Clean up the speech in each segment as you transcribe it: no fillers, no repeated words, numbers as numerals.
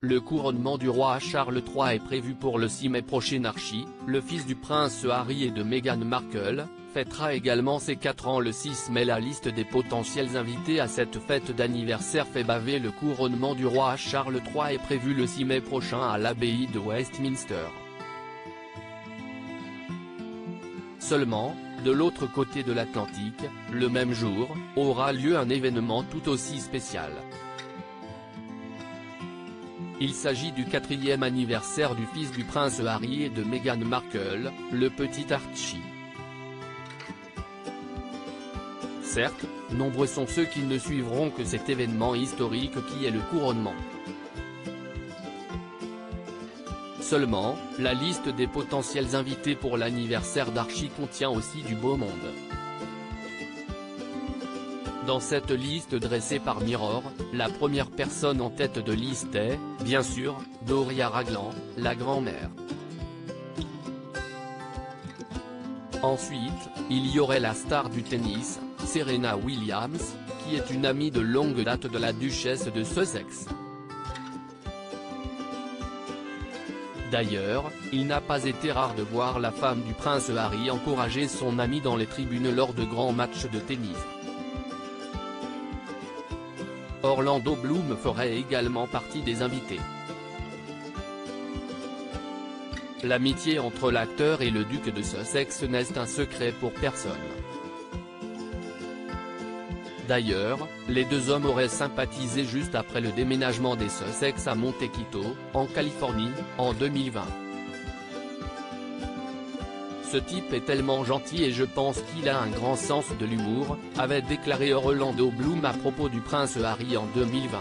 Le couronnement du roi Charles III est prévu pour le 6 mai prochain. Archie, le fils du prince Harry et de Meghan Markle, fêtera également ses 4 ans le 6 mai. La liste des potentiels invités à cette fête d'anniversaire fait baver. Le couronnement du roi Charles III est prévu le 6 mai prochain à l'abbaye de Westminster. Seulement, de l'autre côté de l'Atlantique, le même jour, aura lieu un événement tout aussi spécial. Il s'agit du 4e anniversaire du fils du prince Harry et de Meghan Markle, le petit Archie. Certes, nombreux sont ceux qui ne suivront que cet événement historique qui est le couronnement. Seulement, la liste des potentiels invités pour l'anniversaire d'Archie contient aussi du beau monde. Dans cette liste dressée par Mirror, la première personne en tête de liste est, bien sûr, Doria Ragland, la grand-mère. Ensuite, il y aurait la star du tennis, Serena Williams, qui est une amie de longue date de la duchesse de Sussex. D'ailleurs, il n'a pas été rare de voir la femme du prince Harry encourager son amie dans les tribunes lors de grands matchs de tennis. Orlando Bloom ferait également partie des invités. L'amitié entre l'acteur et le duc de Sussex n'est un secret pour personne. D'ailleurs, les deux hommes auraient sympathisé juste après le déménagement des Sussex à Montecito, en Californie, en 2020. Ce type est tellement gentil et je pense qu'il a un grand sens de l'humour, avait déclaré Orlando Bloom à propos du prince Harry en 2020.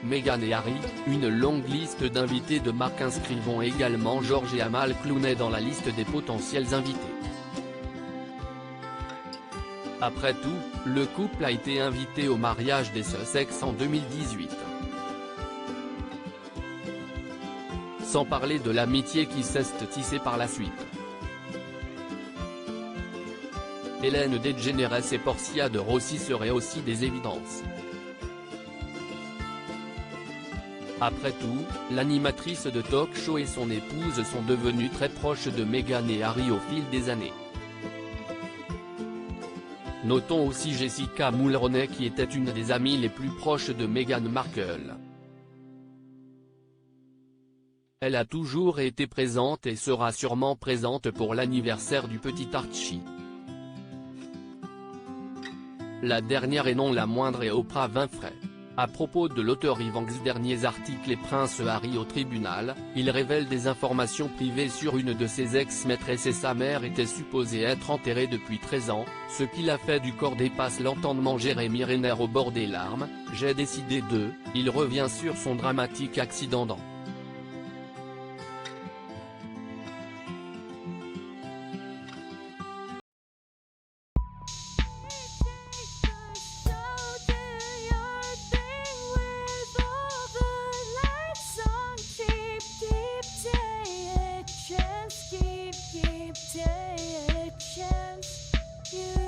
Meghan et Harry, une longue liste d'invités de marque. Inscrivons également George et Amal Clooney dans la liste des potentiels invités. Après tout, le couple a été invité au mariage des Sussex en 2018. Sans parler de l'amitié qui s'est tissée par la suite. Ellen DeGeneres et Portia de Rossi seraient aussi des évidences. Après tout, l'animatrice de talk-show et son épouse sont devenues très proches de Meghan et Harry au fil des années. Notons aussi Jessica Mulroney qui était une des amies les plus proches de Meghan Markle. Elle a toujours été présente et sera sûrement présente pour l'anniversaire du petit Archie. La dernière et non la moindre est Oprah Winfrey. À propos de l'auteur Ivan's derniers articles et Prince Harry au tribunal, il révèle des informations privées sur une de ses ex-maîtresses et sa mère était supposée être enterrée depuis 13 ans, ce qui l'a fait du corps dépasse l'entendement. Jeremy Renner au bord des larmes, j'ai décidé de, il revient sur son dramatique accident dans Keep taking chance. You